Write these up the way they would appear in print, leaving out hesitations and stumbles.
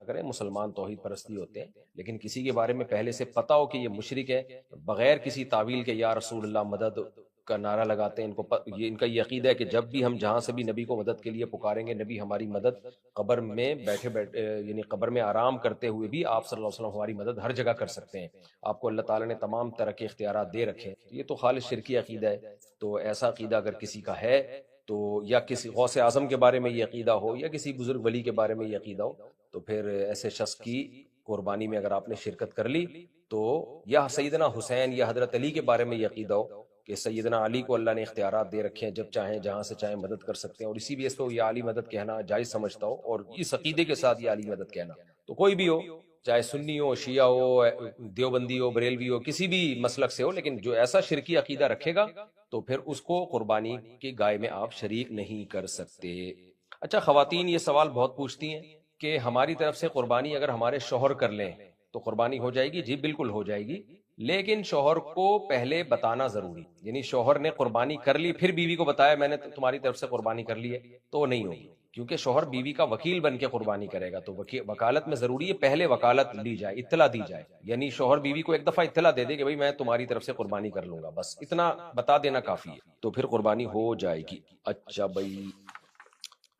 کریں، مسلمان توحید پرستی ہوتے ہیں، لیکن کسی کے بارے میں پہلے سے پتہ ہو کہ یہ مشرک ہے، بغیر کسی تعویل کے یا رسول اللہ مدد کا نعرہ لگاتے ہیں، ان کا یہ عقیدہ ہے کہ جب بھی ہم جہاں سے بھی نبی کو مدد کے لیے پکاریں گے، نبی ہماری مدد قبر میں بیٹھے بیٹھے یعنی قبر میں آرام کرتے ہوئے بھی آپ صلی اللہ علیہ وسلم ہماری مدد ہر جگہ کر سکتے ہیں، آپ کو اللہ تعالیٰ نے تمام طرح کے اختیارات دے رکھے ہیں۔ یہ تو خالص شرکی عقیدہ ہے۔ تو ایسا عقیدہ اگر کسی کا ہے تو، یا کسی غوث اعظم کے بارے میں یہ عقیدہ ہو، یا کسی بزرگ ولی کے بارے میں یہ عقیدہ ہو، تو پھر ایسے شخص کی قربانی میں اگر آپ نے شرکت کر لی تو، یا سیدنا حسین یا حضرت علی کے بارے میں یہ عقیدہ ہو کہ سیدنا علی کو اللہ نے اختیارات دے رکھے ہیں، جب چاہیں جہاں سے چاہیں مدد کر سکتے ہیں، اور اسی بیس پہ وہ یہ علی مدد کہنا جائز سمجھتا ہو، اور اس عقیدے کے ساتھ یہ علی مدد کہنا، تو کوئی بھی ہو، چاہے سنی ہو، شیعہ ہو، دیوبندی ہو، بریلوی ہو، کسی بھی مسلک سے ہو، لیکن جو ایسا شرکی عقیدہ رکھے گا تو پھر اس کو قربانی کی گائے میں آپ شریک نہیں کر سکتے۔ اچھا، خواتین یہ سوال بہت پوچھتی ہیں کہ ہماری طرف سے قربانی اگر ہمارے شوہر کر لیں تو قربانی ہو جائے گی؟ جی بالکل ہو جائے گی، لیکن شوہر کو پہلے بتانا ضروری، یعنی شوہر نے قربانی کر لی پھر بیوی کو بتایا میں نے تمہاری طرف سے قربانی کر لی ہے تو نہیں ہوگی، کیونکہ شوہر بیوی کا وکیل بن کے قربانی کرے گا، تو وکالت میں ضروری ہے پہلے وکالت لی جائے، اطلاع دی جائے، یعنی شوہر بیوی کو ایک دفعہ اطلاع دے دے کہ بھئی میں تمہاری طرف سے قربانی کر لوں گا، بس اتنا بتا دینا کافی ہے، تو پھر قربانی ہو جائے گی۔ اچھا بھائی،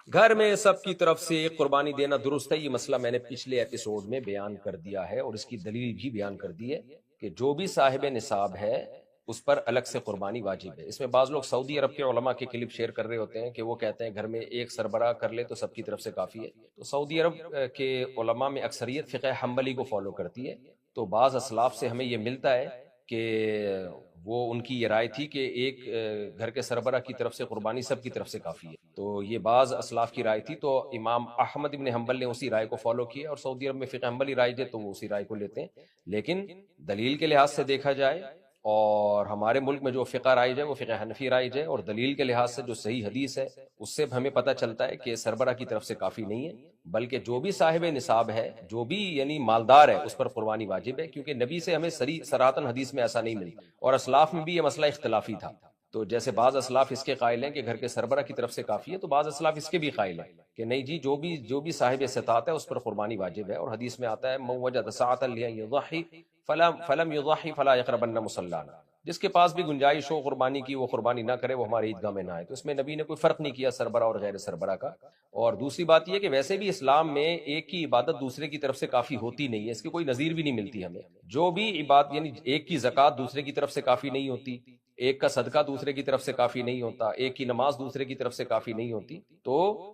گھر میں سب کی طرف سے قربانی دینا درست ہے، یہ مسئلہ میں نے پچھلے ایپیسوڈ میں بیان کر دیا ہے، اور اس کی دلیل بھی بیان کر دی ہے کہ جو بھی صاحب نصاب ہے اس پر الگ سے قربانی واجب ہے۔ اس میں بعض لوگ سعودی عرب کے علماء کے کلپ شیئر کر رہے ہوتے ہیں کہ وہ کہتے ہیں گھر میں ایک سربراہ کر لے تو سب کی طرف سے کافی ہے، تو سعودی عرب کے علماء میں اکثریت فقہ حنبلی کو فالو کرتی ہے، تو بعض اسلاف سے ہمیں یہ ملتا ہے کہ وہ ان کی یہ رائے تھی کہ ایک گھر کے سربراہ کی طرف سے قربانی سب کی طرف سے کافی ہے، تو یہ بعض اسلاف کی رائے تھی، تو امام احمد ابن حنبل نے اسی رائے کو فالو کیا، اور سعودی عرب میں فقہ حنبلی رائے دے تو وہ اسی رائے کو لیتے ہیں، لیکن دلیل کے لحاظ سے دیکھا جائے اور ہمارے ملک میں جو فقہ رائج ہے وہ فقہ حنفی رائج ہے، اور دلیل کے لحاظ سے جو صحیح حدیث ہے اس سے ہمیں پتہ چلتا ہے کہ سربراہ کی طرف سے کافی نہیں ہے، بلکہ جو بھی صاحب نصاب ہے، جو بھی یعنی مالدار ہے، اس پر قربانی واجب ہے، کیونکہ نبی سے ہمیں صراحتاً حدیث میں ایسا نہیں ملتا، اور اسلاف میں بھی یہ مسئلہ اختلافی تھا، تو جیسے بعض اسلاف اس کے قائل ہیں کہ گھر کے سربراہ کی طرف سے کافی ہے، تو بعض اسلاف اس کے بھی قائل ہیں کہ نہیں جی، جو بھی صاحب استطاعت ہے اس پر قربانی واجب ہے، اور حدیث میں آتا ہے من وجد سعۃ لیضحی فلم یضحی فلا یقربن مصلانا، جس کے پاس بھی گنجائش ہو قربانی کی وہ قربانی نہ کرے، وہ ہماری عیدگاہ میں نہ آئے، تو اس میں نبی نے کوئی فرق نہیں کیا سربراہ اور غیر سربراہ کا۔ اور دوسری بات یہ کہ ویسے بھی اسلام میں ایک کی عبادت دوسرے کی طرف سے کافی ہوتی نہیں ہے، اس کی کوئی نظیر بھی نہیں ملتی ہمیں، جو بھی عبادت یعنی ایک کی زکوٰۃ دوسرے کی طرف سے کافی نہیں ہوتی، ایک کا صدقہ دوسرے کی طرف سے کافی نہیں ہوتا، ایک کی نماز دوسرے کی طرف سے کافی نہیں ہوتی، تو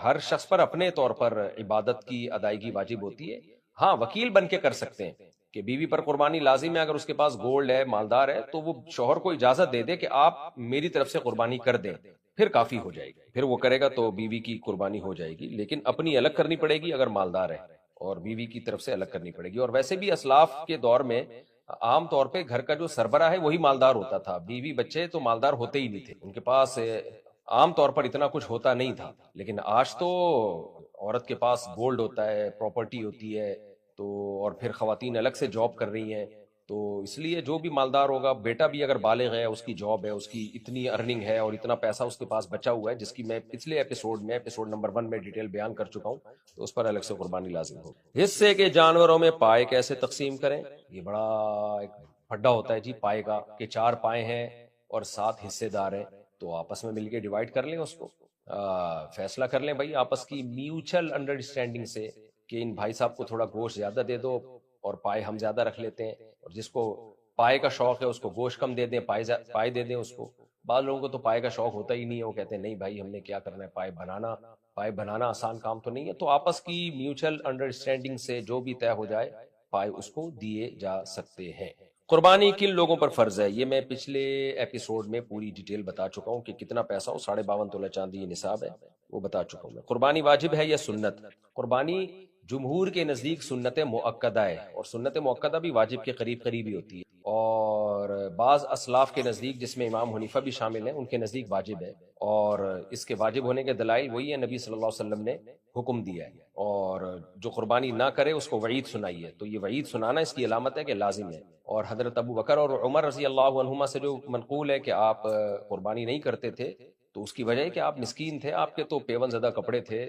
ہر شخص پر اپنے طور پر عبادت کی ادائیگی واجب ہوتی ہے۔ ہاں، وکیل بن کے کر سکتے ہیں کہ بیوی پر قربانی لازم ہے، اگر اس کے پاس گولڈ ہے، مالدار ہے، تو وہ شوہر کو اجازت دے دے کہ آپ میری طرف سے قربانی کر دیں، پھر کافی ہو جائے گی، پھر وہ کرے گا تو بیوی کی قربانی ہو جائے گی، لیکن اپنی الگ کرنی پڑے گی اگر مالدار ہے، اور بیوی کی طرف سے الگ کرنی پڑے گی۔ اور ویسے بھی اسلاف کے دور میں عام طور پہ گھر کا جو سربراہ ہے وہی مالدار ہوتا تھا، بیوی بچے تو مالدار ہوتے ہی نہیں تھے، ان کے پاس عام طور پر اتنا کچھ ہوتا نہیں تھا، لیکن آج تو عورت کے پاس گولڈ ہوتا ہے، پراپرٹی ہوتی ہے، تو اور پھر خواتین الگ سے جاب کر رہی ہیں، تو اس لیے جو بھی مالدار ہوگا، بیٹا بھی اگر بالغ ہے، اس کی جاب ہے، اس کی اتنی ارننگ ہے اور اتنا پیسہ اس کے پاس بچا ہوا ہے، جس کی میں پچھلے ایپیسوڈ میں ایپیسوڈ نمبر 1 میں ڈیٹیل بیان کر چکا ہوں، تو اس پر الگ سے قربانی لازم ہوگی۔ حصے کے جانوروں میں پائے کیسے تقسیم کریں؟ یہ بڑا ایک پھڈا ہوتا ہے جی پائے کا، کہ 4 پائے ہیں اور 7 حصے دار ہیں، تو آپس میں مل کے ڈیوائڈ کر لیں، اس کو فیصلہ کر لیں بھائی آپس کی میوچل انڈرسٹینڈنگ سے کہ ان بھائی صاحب کو تھوڑا گوشت زیادہ دے دو اور پائے ہم زیادہ رکھ لیتے ہیں، اور جس کو پائے کا شوق ہے اس کو گوشت کم دے دیں، پائے دے دیں اس کو۔ بعض لوگوں کو تو پائے کا شوق ہوتا ہی نہیں ہے، وہ کہتے ہیں نہیں بھائی ہم نے کیا کرنا ہے، پائے بنانا آسان کام تو نہیں ہے، تو آپس کی میوچل انڈرسٹینڈنگ سے جو بھی طے ہو جائے پائے اس کو دیے جا سکتے ہیں۔ قربانی کن لوگوں پر فرض ہے؟ یہ میں پچھلے ایپیسوڈ میں پوری ڈیٹیل بتا چکا ہوں کہ کتنا پیسہ ہو، 52.5 تولہ چاندی یہ نصاب ہے، وہ بتا چکا ہوں میں۔ قربانی واجب ہے یا سنت؟ قربانی جمہور کے نزدیک سنت مؤکدہ ہے، اور سنت مؤکدہ بھی واجب کے قریب قریب ہی ہوتی ہے، اور بعض اسلاف کے نزدیک جس میں امام حنیفہ بھی شامل ہیں ان کے نزدیک واجب ہے، اور اس کے واجب ہونے کے دلائل وہی ہے، نبی صلی اللہ علیہ وسلم نے حکم دیا ہے، اور جو قربانی نہ کرے اس کو وعید سنائی ہے، تو یہ وعید سنانا اس کی علامت ہے کہ لازم ہے۔ اور حضرت ابو بکر اور عمر رضی اللہ عنہما سے جو منقول ہے کہ آپ قربانی نہیں کرتے تھے، تو اس کی وجہ ہے کہ آپ مسکین تھے، آپ کے تو پیون زدہ کپڑے تھے،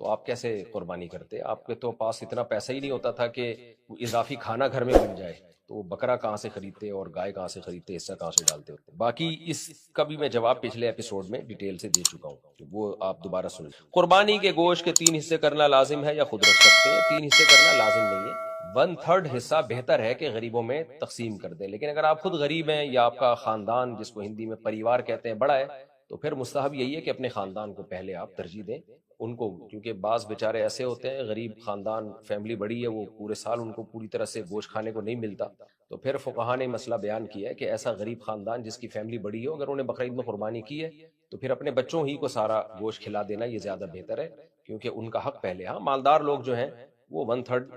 تو آپ کیسے قربانی کرتے؟ آپ کے تو پاس اتنا پیسہ ہی نہیں ہوتا تھا کہ اضافی کھانا گھر میں بن جائے، تو وہ بکرا کہاں سے خریدتے اور گائے کہاں سے خریدتے، حصہ کہاں سے ڈالتے ہوتے؟ باقی اس کا بھی میں جواب پچھلے ایپیسوڈ میں ڈیٹیل سے دے چکا ہوں، وہ آپ دوبارہ سن لیں۔ قربانی کے گوشت کے 3 حصے کرنا لازم ہے یا خود رکھ سکتے ہیں؟ 3 حصے کرنا لازم نہیں ہے، 1/3 حصہ بہتر ہے کہ غریبوں میں تقسیم کر دیں، لیکن اگر آپ خود غریب ہیں یا آپ کا خاندان، جس کو ہندی میں پریوار کہتے ہیں، بڑا ہے، تو پھر مستحب یہی ہے کہ اپنے خاندان کو پہلے آپ ترجیح دیں ان کو، کیونکہ بعض بیچارے ایسے ہوتے ہیں غریب خاندان، فیملی بڑی ہے، وہ پورے سال ان کو پوری طرح سے گوشت کھانے کو نہیں ملتا، تو پھر فقہا نے مسئلہ بیان کیا ہے کہ ایسا غریب خاندان جس کی فیملی بڑی ہو، اگر انہیں بقرعید میں قربانی کی ہے تو پھر اپنے بچوں ہی کو سارا گوشت کھلا دینا یہ زیادہ بہتر ہے، کیونکہ ان کا حق پہلے۔ ہاں مالدار لوگ جو ہیں وہ 1/3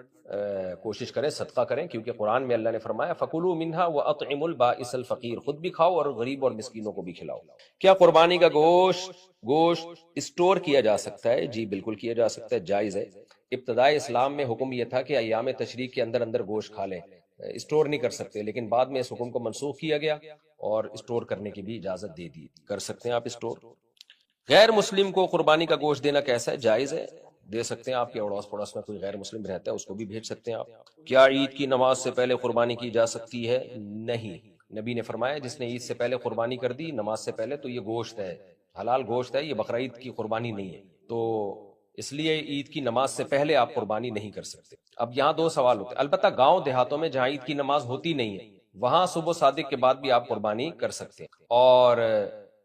کوشش کریں، صدقہ کریں، کیونکہ قرآن میں اللہ نے فرمایا فَكُلُوا مِنْهَا وَأَطْعِمُوا الْبَائِسَ الْفَقِيرَ، خود بھی کھاؤ اور غریب اور مسکینوں کو بھی کھلاؤ۔ کیا قربانی کا گوشت اسٹور کیا جا سکتا ہے؟ جی بالکل کیا جا سکتا ہے، جائز ہے۔ ابتدائی اسلام میں حکم یہ تھا کہ ایام تشریق کے اندر اندر گوشت کھا لیں، اسٹور نہیں کر سکتے، لیکن بعد میں اس حکم کو منسوخ کیا گیا اور اسٹور کرنے کی بھی اجازت دے دی، کر سکتے ہیں آپ اسٹور۔ غیر مسلم کو قربانی کا گوشت دینا کیسا ہے؟ جائز ہے، دے سکتے ہیں، آپ کے اڑوس پڑوس میں کوئی غیر مسلم رہتا ہے اس کو بھی بھیج سکتے ہیں آپ۔ کیا عید کی نماز سے پہلے قربانی کی جا سکتی ہے؟ نہیں، نبی نے فرمایا جس نے عید سے پہلے قربانی کر دی نماز سے پہلے تو یہ گوشت ہے، حلال گوشت ہے، یہ بقرعید کی قربانی نہیں ہے، تو اس لیے عید کی نماز سے پہلے آپ قربانی نہیں کر سکتے۔ اب یہاں 2 سوال ہوتے ہیں، البتہ گاؤں دیہاتوں میں جہاں عید کی نماز ہوتی نہیں ہے وہاں صبح صادق کے بعد بھی آپ قربانی کر سکتے ہیں۔ اور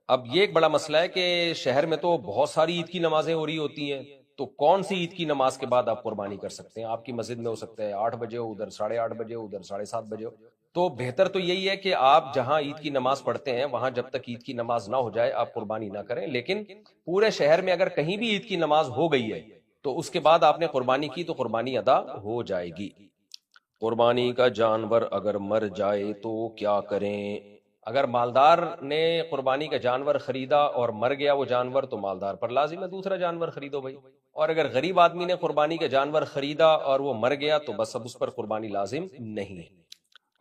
اب یہ ایک بڑا مسئلہ ہے کہ شہر میں تو بہت ساری عید کی نمازیں ہو رہی ہوتی ہیں، تو کون سی عید کی نماز کے بعد آپ قربانی کر سکتے ہیں؟ آپ کی مسجد میں ہو سکتا ہے 8 بجے ہو، ادھر 8:30 بجے ہو، ادھر 7:30 بجے ہو، تو بہتر تو یہی ہے کہ آپ جہاں عید کی نماز پڑھتے ہیں وہاں جب تک عید کی نماز نہ ہو جائے آپ قربانی نہ کریں، لیکن پورے شہر میں اگر کہیں بھی عید کی نماز ہو گئی ہے تو اس کے بعد آپ نے قربانی کی تو قربانی ادا ہو جائے گی۔ قربانی کا جانور اگر مر جائے تو کیا کریں؟ اگر مالدار نے قربانی کا جانور خریدا اور مر گیا وہ جانور تو مالدار پر لازم ہے دوسرا جانور خریدو بھائی، اور اگر غریب آدمی نے قربانی کا جانور خریدا اور وہ مر گیا تو بس اب اس پر قربانی لازم نہیں ہے۔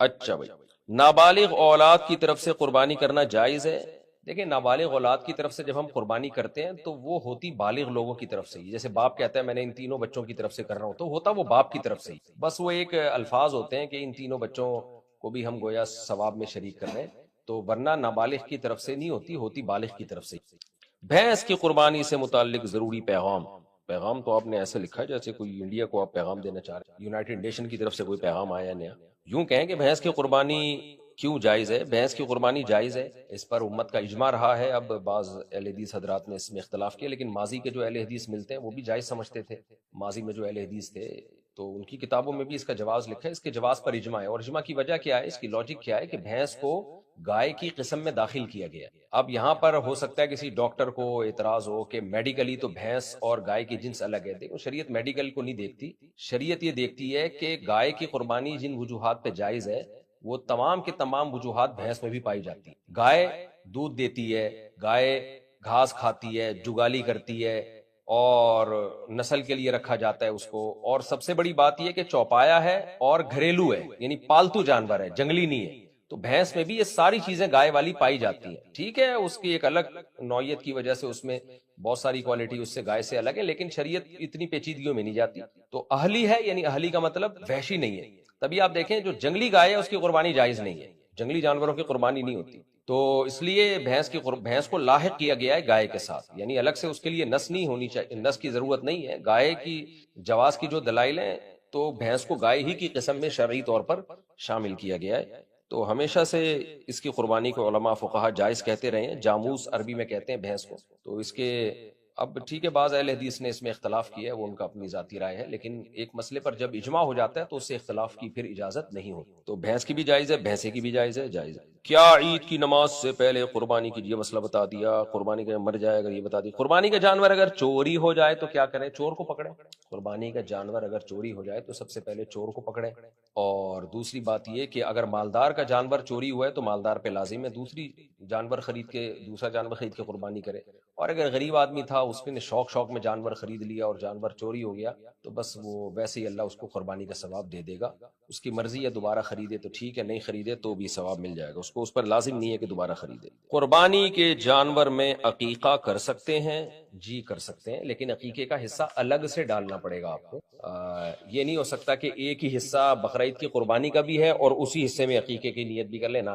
اچھا بھائی، نابالغ اولاد کی طرف سے قربانی کرنا جائز ہے؟ دیکھیں نابالغ اولاد کی طرف سے جب ہم قربانی کرتے ہیں تو وہ ہوتی بالغ لوگوں کی طرف سے ہی، جیسے باپ کہتا ہے میں نے ان تینوں بچوں کی طرف سے کر رہا ہوں، تو ہوتا وہ باپ کی طرف سے ہی، بس وہ ایک الفاظ ہوتے ہیں کہ ان تینوں بچوں کو بھی ہم گویا ثواب میں شریک کر رہے ہیں، تو ورنہ نابالغ کی طرف سے نہیں ہوتی، ہوتی بالغ کی طرف سے۔ بھینس کی قربانی سے متعلق ضروری پیغام؟ پیغام تو آپ نے ایسے لکھا ہے جیسے کوئی انڈیا کو آپ پیغام دینا چاہ رہے ہیں، یونائٹڈ نیشن کی طرف سے کوئی پیغام آیا نیا۔ یوں کہیں کہ بھینس کی قربانی کیوں جائز ہے؟ بھینس کی قربانی جائز ہے، اس پر امت کا اجماع رہا ہے، اب بعض اہل حدیث حضرات نے اس میں اختلاف کیا، لیکن ماضی کے جو اہل حدیث ملتے ہیں وہ بھی جائز سمجھتے تھے، ماضی میں جو اہل حدیث تھے تو ان کی کتابوں میں بھی اس کا جواز لکھا ہے، اس کے جواز پر اجماع ہے، اور اجماع کی وجہ کیا ہے، اس کی لاجک کیا ہے کہ بھینس کو گائے کی قسم میں داخل کیا گیا۔ اب یہاں پر ہو سکتا ہے کسی ڈاکٹر کو اعتراض ہو کہ میڈیکلی تو بھینس اور گائے کی جنس الگ ہے، دیکھو شریعت میڈیکل کو نہیں دیکھتی، شریعت یہ دیکھتی ہے کہ گائے کی قربانی جن وجوہات پہ جائز ہے وہ تمام کے تمام وجوہات بھینس میں بھی پائی جاتی ہیں۔ گائے دودھ دیتی ہے، گائے گھاس کھاتی ہے، جگالی کرتی ہے، اور نسل کے لیے رکھا جاتا ہے اس کو، اور سب سے بڑی بات یہ کہ چوپایا ہے اور گھریلو ہے، یعنی پالتو جانور ہے، جنگلی نہیں ہے، تو بھینس میں بھی یہ ساری چیزیں گائے والی پائی جاتی ہیں۔ ٹھیک ہے اس کی ایک الگ نوعیت کی وجہ سے اس میں بہت ساری کوالٹی اس سے گائے سے الگ ہے، لیکن شریعت اتنی پیچیدگیوں میں نہیں جاتی، تو اہلی ہے، یعنی اہلی کا مطلب وحشی نہیں ہے، تبھی آپ دیکھیں جو جنگلی گائے ہے اس کی قربانی جائز نہیں ہے، جنگلی جانوروں کی قربانی نہیں ہوتی، تو اس لیے بھینس کو لاحق کیا گیا ہے گائے کے ساتھ، یعنی الگ سے اس کے لیے نس نہیں ہونی چاہیے، نس کی ضرورت نہیں ہے، گائے کی جواز کی جو دلائل ہیں تو بھینس کو گائے ہی کی قسم میں شرعی طور پر شامل کیا گیا ہے، تو ہمیشہ سے اس کی قربانی کو علماء فقہا جائز کہتے رہے ہیں، جاموس عربی میں کہتے ہیں بھینس کو، تو اس کے اب ٹھیک ہے بعض اہل حدیث نے اس میں اختلاف کیا ہے، وہ ان کا اپنی ذاتی رائے ہے، لیکن ایک مسئلے پر جب اجماع ہو جاتا ہے تو اس سے اختلاف کی پھر اجازت نہیں ہوتی، تو بھینس کی بھی جائز ہے، بھینسے کی بھی جائز ہے، جائز ہے۔ کیا عید کی نماز سے پہلے قربانی کی؟ یہ مسئلہ بتا دیا، قربانی کا مر جائے اگر یہ بتا دی، قربانی کا جانور اگر چوری ہو جائے تو کیا کریں؟ چور کو پکڑیں، قربانی کا جانور اگر چوری ہو جائے تو سب سے پہلے چور کو پکڑیں، اور دوسری بات یہ کہ اگر مالدار کا جانور چوری ہوا ہے تو مالدار پہ لازم ہے دوسرا جانور خرید کے قربانی کرے، اور اگر غریب آدمی تھا اس نے شوق میں جانور خرید لیا اور جانور چوری ہو گیا تو بس وہ ویسے ہی اللہ اس کو قربانی کا ثواب دے دے گا. اس کی مرضی ہے دوبارہ خریدے تو ٹھیک ہے, نہیں خریدے تو بھی ثواب مل جائے گا اس کو, اس پر لازم نہیں ہے کہ دوبارہ خریدے. قربانی کے جانور میں عقیقہ کر سکتے ہیں؟ جی کر سکتے ہیں, لیکن عقیقے کا حصہ الگ سے ڈالنا پڑے گا آپ کو. یہ نہیں ہو سکتا کہ ایک ہی حصہ بقرعید کی قربانی کا بھی ہے اور اسی حصے میں عقیقے کی نیت بھی کر لے, نہ.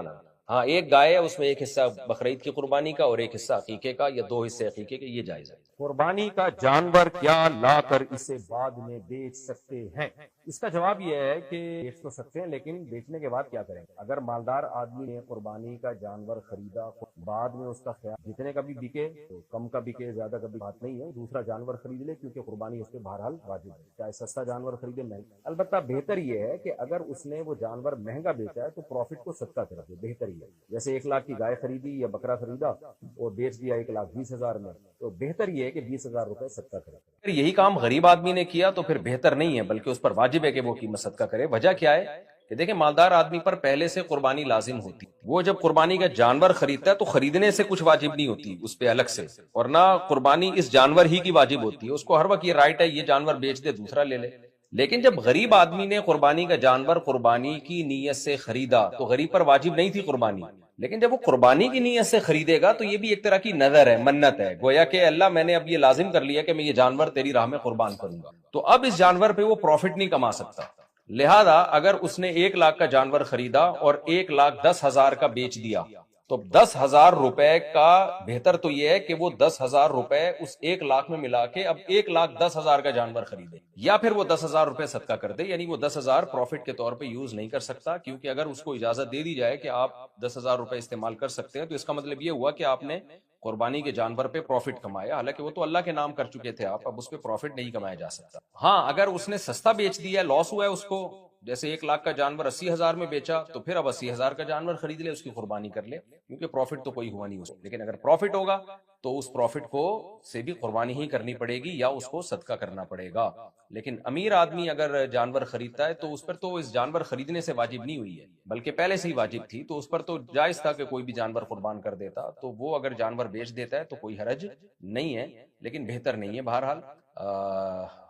ہاں ایک گائے ہے اس میں ایک حصہ بقرعید کی قربانی کا اور ایک حصہ عقیقے کا, یا 2 حصے عقیقے کے, یہ جائز ہے. قربانی کا جانور کیا لا کر اسے بعد میں بیچ سکتے ہیں؟ اس کا جواب یہ ہے کہ بیچ تو سکتے ہیں, لیکن بیچنے کے بعد کیا کریں گے؟ اگر مالدار آدمی نے قربانی کا جانور خریدا, بعد میں اس کا خیال جتنے کا بھی بکے تو کم کا بکے زیادہ کا بھی بات نہیں ہے, دوسرا جانور خرید لے کیونکہ قربانی اس پہ بہرحال واجب ہے, چاہے سستا جانور خریدے مہنگا. البتہ بہتر یہ ہے کہ اگر اس نے وہ جانور مہنگا بیچا ہے تو پروفٹ کو صدقہ کر دے, بہتر یہ ہے. جیسے 1 لاکھ کی گائے خریدی یا بکرا خریدا اور بیچ دیا 1,20,000 میں, تو بہتر یہ ہے کہ 20,000 روپے صدقہ کرے. اگر یہی کام غریب آدمی نے کیا تو پھر بہتر نہیں ہے, بلکہ اس پر واجب ہے کہ وہ قیمت صدقہ کرے. وجہ کیا ہے کہ دیکھیں مالدار آدمی پر پہلے سے قربانی لازم ہوتی, وہ جب قربانی کا جانور خریدتا ہے تو خریدنے سے کچھ واجب نہیں ہوتی اس پہ الگ سے, اور نہ قربانی اس جانور ہی کی واجب ہوتی ہے. اس کو ہر وقت یہ رائٹ ہے یہ جانور بیچ دے دوسرا لے لے. لیکن جب غریب آدمی نے قربانی کا جانور قربانی کی نیت سے خریدا تو غریب پر واجب نہیں تھی قربانی, لیکن جب وہ قربانی کی نیت سے خریدے گا تو یہ بھی ایک طرح کی نظر ہے, منت ہے, گویا کہ اللہ میں نے اب یہ لازم کر لیا کہ میں یہ جانور تیری راہ میں قربان کروں گا, تو اب اس جانور پہ وہ پروفٹ نہیں کما سکتا. لہذا اگر اس نے 1 لاکھ کا جانور خریدا اور 1,10,000 کا بیچ دیا تو 10,000 روپے کا بہتر تو یہ ہے کہ وہ 10,000 روپے اس 1 لاکھ میں ملا کے اب 1,10,000 کا جانور خریدے, یا پھر وہ 10,000 روپے صدقہ کر دے. یعنی وہ 10,000 پروفٹ کے طور پہ یوز نہیں کر سکتا, کیونکہ اگر اس کو اجازت دے دی جائے کہ آپ 10,000 روپے استعمال کر سکتے ہیں تو اس کا مطلب یہ ہوا کہ آپ نے قربانی کے جانور پہ پروفٹ کمایا, حالانکہ وہ تو اللہ کے نام کر چکے تھے آپ, اب اس پہ پروفٹ نہیں کمایا جا سکتا. ہاں اگر اس نے سستا بیچ دیا, لاس ہوا ہے اس کو, جیسے 1 لاکھ کا جانور 80,000 میں بیچا تو پھر اب 80,000 کا جانور خرید لے, اس کی قربانی کر لے, کیونکہ پروفٹ تو کوئی ہوا نہیں اس کو. لیکن اگر پروفٹ ہوگا تو اس پروفٹ کو سے بھی قربانی ہی کرنی پڑے گی یا اس کو صدقہ کرنا پڑے گا. لیکن امیر آدمی اگر جانور خریدتا ہے تو اس پر تو اس جانور خریدنے سے واجب نہیں ہوئی ہے, بلکہ پہلے سے ہی واجب تھی, تو اس پر تو جائز تھا کہ کوئی بھی جانور قربان کر دیتا, تو وہ اگر جانور بیچ دیتا ہے تو کوئی حرج نہیں ہے, لیکن بہتر نہیں ہے بہرحال.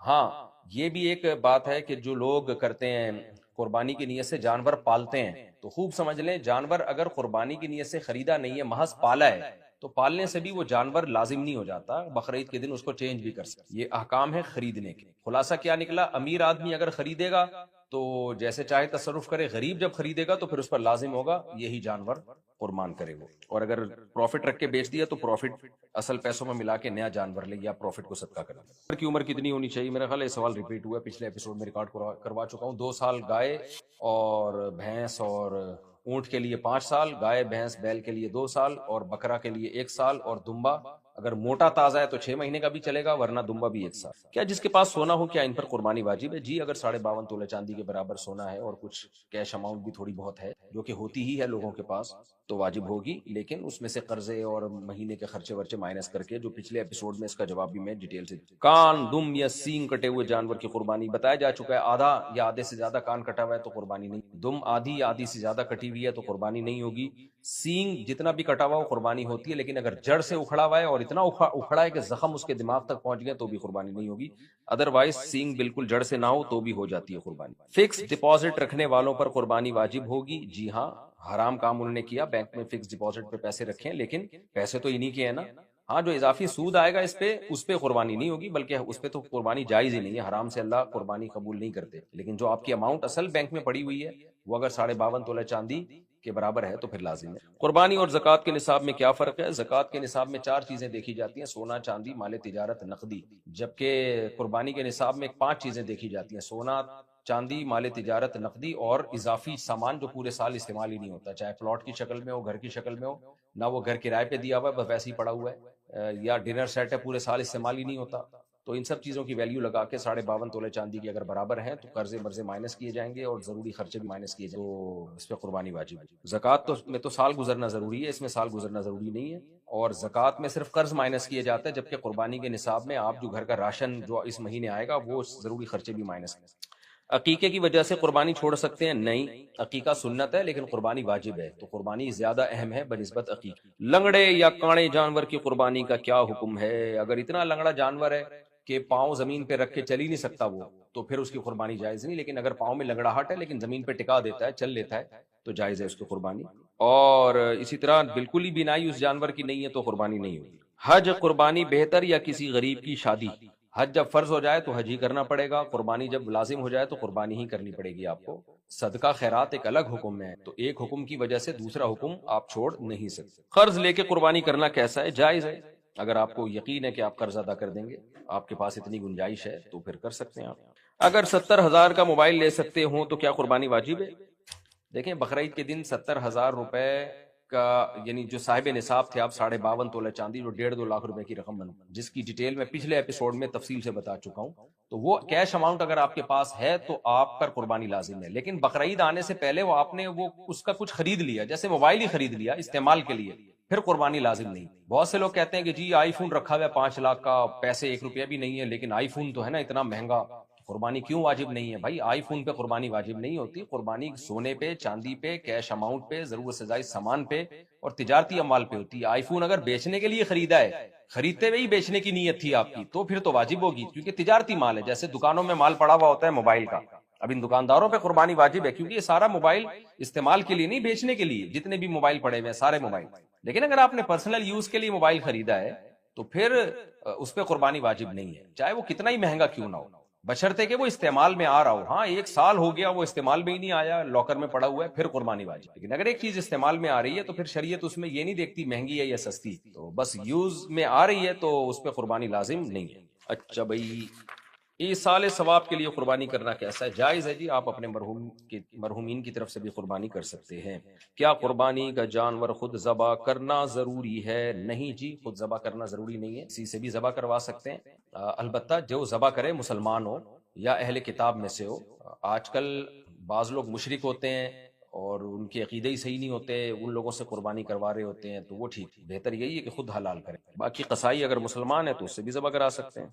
ہاں یہ بھی ایک بات ہے کہ جو لوگ کرتے ہیں قربانی کی نیت سے جانور پالتے ہیں, تو خوب سمجھ لیں جانور اگر قربانی کی نیت سے خریدا نہیں ہے, محض پالا ہے, تو پالنے سے بھی وہ جانور لازم نہیں ہو جاتا, بقرعید کے دن اس کو چینج بھی کر سکتے. یہ احکام ہے خریدنے کے. خلاصہ کیا نکلا, امیر آدمی اگر خریدے گا تو جیسے چاہے تصرف کرے, غریب جب خریدے گا تو پھر اس پر لازم ہوگا یہی جانور قربان کرے وہ, اور اگر پروفٹ رکھ کے بیچ دیا تو پروفٹ اصل پیسوں میں ملا کے نیا جانور لے یا پروفٹ کو صدقہ کرے. عمر کی عمر کتنی ہونی چاہیے؟ میرا خیال ہے سوال ریپیٹ ہوا ہے, پچھلے ایپیسوڈ میں ریکارڈ کروا چکا ہوں. 2 سال گائے اور بھینس اور اونٹ کے لیے 5 سال, گائے بھینس بیل کے لیے 2 سال, اور بکرا کے لیے 1 سال, اور دمبا اگر موٹا تازہ ہے تو 6 مہینے کا بھی چلے گا, ورنہ دمبا بھی 1 سال. کیا جس کے پاس سونا ہو کیا ان پر قربانی واجب ہے؟ جی اگر 52.5 تولے چاندی کے برابر سونا ہے اور کچھ کیش اماؤنٹ بھی تھوڑی بہت ہے, جو کہ ہوتی ہی ہے لوگوں کے پاس, تو واجب ہوگی, لیکن اس میں سے قرضے اور مہینے کے خرچے ورچے مائنس کر کے, جو پچھلے ایپیسوڈ میں اس کا جواب بھی میں ڈیٹیل سے. کان, دم یا سینگ کٹے ہوئے جانور کی قربانی بتایا جا چکا ہے, آدھا یا آدھے سے زیادہ کان کٹا ہوا ہے تو قربانی نہیں, دم آدھی یا آدھی سے زیادہ کٹی ہوئی ہے تو قربانی نہیں ہوگی, سینگ جتنا بھی کٹا ہوا وہ قربانی ہوتی ہے, لیکن اگر جڑ سے اکھڑا ہوا ہے اور اتنا اکھڑا ہے کہ زخم اس کے دماغ تک پہنچ گئے تو بھی قربانی نہیں ہوگی, ادروائز سینگ بالکل جڑ سے نہ ہو تو بھی ہو جاتی ہے قربانی. فکس ڈپازٹ رکھنے والوں پر قربانی واجب ہوگی؟ جی ہاں, حرام کام انہوں نے کیا, بینک میں فکس ڈپازٹ پہ پیسے رکھیں, لیکن پیسے تو انہی کے ہیں نا. ہاں جو اضافی سود آئے گا اس پہ قربانی نہیں ہوگی, بلکہ اس پہ تو قربانی جائز ہی نہیں ہے, حرام سے اللہ قربانی قبول نہیں کرتے. لیکن جو آپ کی اماؤنٹ اصل بینک میں پڑی ہوئی ہے وہ اگر 52.5 تولے چاندی کے برابر ہے تو پھر لازم ہے. قربانی اور زکوٰۃ کے نصاب میں کیا فرق ہے؟ زکوٰۃ کے نصاب میں 4 چیزیں دیکھی جاتی ہیں, سونا, چاندی, مال تجارت, نقدی, جبکہ قربانی کے نصاب میں 5 چیزیں دیکھی جاتی ہیں, سونا, چاندی, مال تجارت, نقدی اور اضافی سامان جو پورے سال استعمال ہی نہیں ہوتا, چاہے پلاٹ کی شکل میں ہو, گھر کی شکل میں ہو, نہ وہ گھر کرائے پہ دیا ہوا ہے بس ویسے ہی پڑا ہوا ہے, یا ڈنر سیٹ ہے پورے سال استعمال ہی نہیں ہوتا, تو ان سب چیزوں کی ویلیو لگا کے 52.5 تولے چاندی کے اگر برابر ہیں تو قرضے مرضے مائنس کیے جائیں گے اور ضروری خرچے بھی مائنس کیے جائیں گے, تو اس پہ قربانی واجب ہے. زکوٰۃ میں تو سال گزرنا ضروری ہے, اس میں سال گزرنا ضروری نہیں ہے, اور زکوٰۃ میں صرف قرض مائنس کیے جاتے ہیں, جبکہ قربانی کے نصاب میں آپ جو گھر کا راشن جو اس مہینے آئے گا وہ ضروری خرچے بھی مائنس. عقیقے کی وجہ سے قربانی چھوڑ سکتے ہیں؟ نہیں، عقیقہ سنت ہے لیکن قربانی واجب ہے، تو قربانی زیادہ اہم ہے بنسبت عقیقے۔ لنگڑے یا کاڑے جانور کی قربانی کا کیا حکم ہے؟ اگر اتنا لنگڑا جانور ہے کہ پاؤں زمین پہ رکھ کے چل ہی نہیں سکتا وہ، تو پھر اس کی قربانی جائز نہیں، لیکن اگر پاؤں میں لنگڑاہٹ ہے لیکن زمین پہ ٹکا دیتا ہے، چل لیتا ہے، تو جائز ہے اس کی قربانی۔ اور اسی طرح بالکل ہی بینائی اس جانور کی نہیں ہے تو قربانی نہیں ہوگی۔ حج قربانی بہتر یا کسی غریب کی شادی؟ حج جب فرض ہو جائے تو حج ہی کرنا پڑے گا، قربانی جب لازم ہو جائے تو قربانی ہی کرنی پڑے گی آپ کو۔ صدقہ خیرات ایک الگ حکم ہے، تو ایک حکم کی وجہ سے دوسرا حکم آپ چھوڑ نہیں سکتے۔ قرض لے کے قربانی کرنا کیسا ہے؟ جائز ہے، اگر آپ کو یقین ہے کہ آپ قرض ادا کر دیں گے، آپ کے پاس اتنی گنجائش ہے تو پھر کر سکتے ہیں آپ۔ اگر 70,000 کا موبائل لے سکتے ہوں تو کیا قربانی واجب ہے؟ دیکھیں بقرعید کے دن 70,000 روپے کا، یعنی جو صاحب نصاب تھے آپ 52.5 تولہ چاندی، جو 1.5-2 لاکھ روپے کی رقم بن، جس کی ڈیٹیل میں پچھلے ایپیسوڈ میں تفصیل سے بتا چکا ہوں، تو وہ کیش اماؤنٹ اگر آپ کے پاس ہے تو آپ پر قربانی لازم ہے۔ لیکن بقرعید آنے سے پہلے وہ آپ نے وہ اس کا کچھ خرید لیا، جیسے موبائل ہی خرید لیا استعمال کے لیے، پھر قربانی لازم نہیں۔ بہت سے لوگ کہتے ہیں کہ جی آئی فون رکھا ہوا ہے 5 لاکھ کا، پیسے 1 روپیہ بھی نہیں ہے، لیکن آئی فون تو ہے نا اتنا مہنگا، قربانی کیوں واجب نہیں ہے؟ بھائی آئی فون پہ قربانی واجب نہیں ہوتی، قربانی سونے پہ، چاندی پہ، کیش اماؤنٹ پہ، ضرورت سے زائد سامان پہ اور تجارتی اموال پہ ہوتی ہے۔ آئی فون اگر بیچنے کے لیے خریدا ہے، خریدتے ہوئے ہی بیچنے کی نیت تھی آپ کی، تو پھر تو واجب ہوگی، کیونکہ تجارتی مال ہے، جیسے دکانوں میں مال پڑا ہوا ہوتا ہے موبائل کا، اب ان دکانداروں پہ قربانی واجب ہے، کیونکہ یہ سارا موبائل استعمال کے لیے نہیں، بیچنے کے لیے، جتنے بھی موبائل پڑے ہوئے ہیں سارے موبائل۔ لیکن اگر آپ نے پرسنل یوز کے لیے موبائل خریدا ہے تو پھر اس پہ قربانی واجب نہیں ہے، چاہے وہ کتنا ہی مہنگا کیوں نہ ہو، بشرطے کہ وہ استعمال میں آ رہا ہو۔ ہاں 1 سال ہو گیا وہ استعمال میں ہی نہیں آیا، لاکر میں پڑا ہوا ہے، پھر قربانی واجب۔ لیکن اگر ایک چیز استعمال میں آ رہی ہے تو پھر شریعت اس میں یہ نہیں دیکھتی مہنگی ہے یا سستی، تو بس یوز میں آ رہی ہے تو اس پہ قربانی لازم نہیں ہے۔ اچھا بھائی، ایصال ثواب کے لیے قربانی کرنا کیسا ہے؟ جائز ہے جی، آپ اپنے مرحومین کی طرف سے بھی قربانی کر سکتے ہیں۔ کیا قربانی کا جانور خود ذبح کرنا ضروری ہے؟ نہیں جی، خود ذبح کرنا ضروری نہیں ہے، کسی سے بھی ذبح کروا سکتے ہیں، البتہ جو ذبح کرے مسلمان ہو یا اہل کتاب میں سے ہو۔ آج کل بعض لوگ مشرک ہوتے ہیں اور ان کے عقیدے ہی صحیح نہیں ہوتے، ان لوگوں سے قربانی کروا رہے ہوتے ہیں، تو وہ ٹھیک، بہتر یہی ہے کہ خود حلال کریں۔ باقی قصائی اگر مسلمان ہے تو اس سے بھی ذبح کرا سکتے ہیں،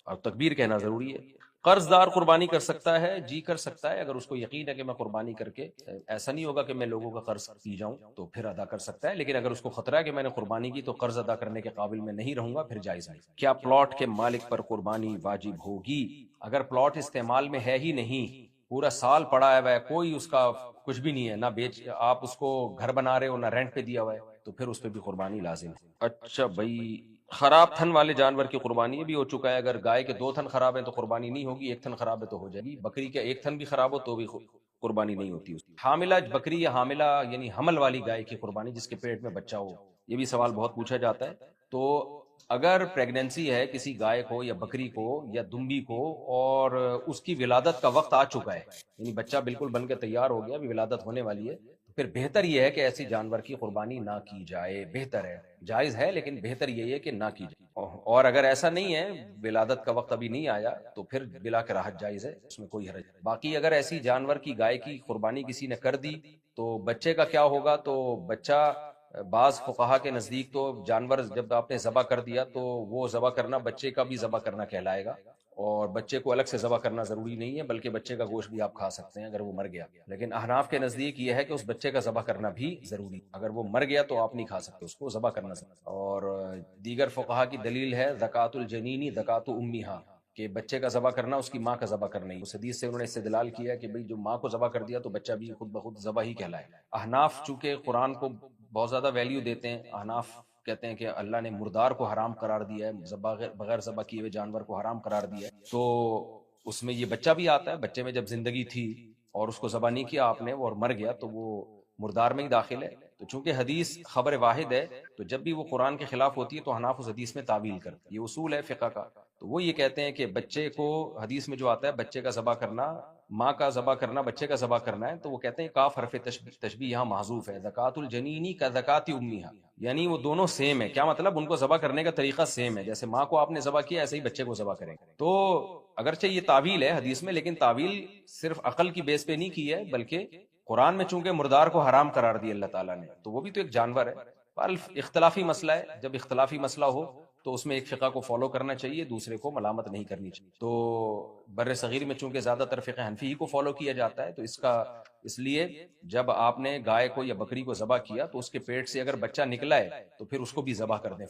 اور تکبیر کہنا ضروری ہے۔ قرض دار قربانی کر سکتا ہے؟ جی کر سکتا ہے، اگر اس کو یقین ہے کہ میں قربانی کر کے، ایسا نہیں ہوگا کہ میں لوگوں کا قرض پی جاؤں، تو پھر ادا کر سکتا ہے، لیکن اگر اس کو خطرہ ہے کہ میں نے قربانی کی تو قرض ادا کرنے کے قابل میں نہیں رہوں گا، پھر جائز نہیں۔ کیا پلاٹ کے مالک پر قربانی واجب ہوگی؟ اگر پلاٹ استعمال میں ہے ہی نہیں، پورا سال پڑا ہے، کوئی اس کا کچھ بھی نہیں ہے، نہ بیچ، آپ اس کو گھر بنا رہے ہو نہ رینٹ پہ دیا ہوا ہے، تو پھر اس پہ بھی قربانی لازم ہے۔ اچھا بھائی، خراب تھن والے جانور کی قربانی بھی ہو چکا ہے، اگر گائے کے 2 تھن خراب ہیں تو قربانی نہیں ہوگی، 1 تھن خراب ہے تو ہو جائے گی۔ بکری کا 1 تھن بھی خراب ہو تو بھی قربانی نہیں ہوتی۔ حاملہ بکری یا حاملہ یعنی حمل والی گائے کی قربانی، جس کے پیٹ میں بچہ ہو، یہ بھی سوال بہت پوچھا جاتا ہے۔ تو اگر پریگننسی ہے کسی گائے کو یا بکری کو یا دمبی کو اور اس کی ولادت کا وقت آ چکا ہے، یعنی بچہ بالکل بن کے تیار ہو گیا، ابھی ولادت ہونے والی ہے، پھر بہتر یہ ہے کہ ایسی جانور کی قربانی نہ کی جائے، بہتر ہے، جائز ہے لیکن بہتر یہ ہے کہ نہ کی جائے۔ اور اگر ایسا نہیں ہے، ولادت کا وقت ابھی نہیں آیا، تو پھر بلا کراہت جائز ہے، اس میں کوئی حرج نہیں۔ باقی اگر ایسی جانور کی گائے کی قربانی کسی نے کر دی تو بچے کا کیا ہوگا؟ تو بچہ، بعض فقہا کے نزدیک تو جانور جب آپ نے ذبح کر دیا تو وہ ذبح کرنا بچے کا بھی ذبح کرنا کہلائے گا، اور بچے کو الگ سے ذبح کرنا ضروری نہیں ہے، بلکہ بچے کا گوشت بھی آپ کھا سکتے ہیں اگر وہ مر گیا۔ لیکن احناف کے نزدیک یہ ہے کہ اس بچے کا ذبح کرنا بھی ضروری، اگر وہ مر گیا تو آپ نہیں کھا سکتے، اس کو ذبح کرنا ضروری۔ اور دیگر فقہا کی دلیل ہے زکوٰۃ الجنینی زکوٰۃ امہا، کہ بچے کا ذبح کرنا اس کی ماں کا ذبح کرنا ہی۔ اس حدیث سے انہوں نے استدلال کیا کہ بھئی جو ماں کو ذبح کر دیا تو بچہ بھی خود بخود ذبح ہی کہلائے۔ احناف چونکہ قرآن کو بہت زیادہ ویلیو دیتے ہیں، احناف کہتے ہیں کہ اللہ نے مردار کو حرام قرار دیا ہے، بغیر ذبح کیے ہوئے جانور کو حرام قرار دیا ہے، تو اس میں یہ بچہ بھی آتا ہے۔ بچے میں جب زندگی تھی اور اس کو ذبح نہیں کیا آپ نے اور مر گیا تو وہ مردار میں ہی داخل ہے۔ تو چونکہ حدیث خبر واحد ہے، تو جب بھی وہ قرآن کے خلاف ہوتی ہے تو حناف اس حدیث میں تعویل کرتے ہیں، یہ اصول ہے فقہ کا۔ تو وہ یہ کہتے ہیں کہ بچے کو، حدیث میں جو آتا ہے بچے کا ذبح کرنا، ماں کا ذبح کرنا بچے کا ذبح کرنا ہے، تو وہ کہتے ہیں کاف حرف تشبیہ یہاں محذوف ہے، زکوٰۃ الجنینی کا زکوٰۃ امہا، یعنی وہ دونوں سیم ہے۔ کیا مطلب؟ ان کو ذبح کرنے کا طریقہ سیم ہے، جیسے ماں کو آپ نے ذبح کیا ایسے ہی بچے کو ذبح کریں گے۔ تو اگرچہ یہ تعویل ہے حدیث میں، لیکن تعویل صرف عقل کی بیس پہ نہیں کی ہے، بلکہ قرآن میں چونکہ مردار کو حرام قرار دیا اللہ تعالیٰ نے، تو وہ بھی تو ایک جانور ہے۔ اختلافی مسئلہ ہے، جب اختلافی مسئلہ ہو تو اس میں ایک فقہ کو فالو کرنا چاہیے، دوسرے کو ملامت نہیں کرنی چاہیے۔ تو بر صغیر میں چونکہ زیادہ تر فقہ حنفی ہی کو فالو کیا جاتا ہے، تو اس لیے جب آپ نے گائے کو یا بکری کو ذبح کیا تو اس کے پیٹ سے اگر بچہ نکلا ہے تو پھر اس کو بھی ذبح کر دیں،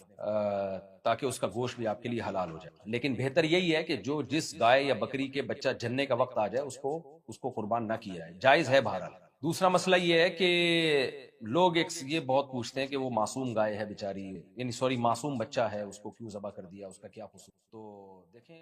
تاکہ اس کا گوشت بھی آپ کے لیے حلال ہو جائے۔ لیکن بہتر یہی ہے کہ جس گائے یا بکری کے بچہ جننے کا وقت آ جائے اس کو قربان نہ کیا جائے، جائز ہے بہرحال۔ دوسرا مسئلہ یہ ہے کہ لوگ یہ بہت پوچھتے ہیں کہ وہ معصوم گائے ہے بیچاری، یعنی معصوم بچہ ہے، اس کو کیوں ذبح کر دیا، اس کا کیا قصور؟ تو دیکھیں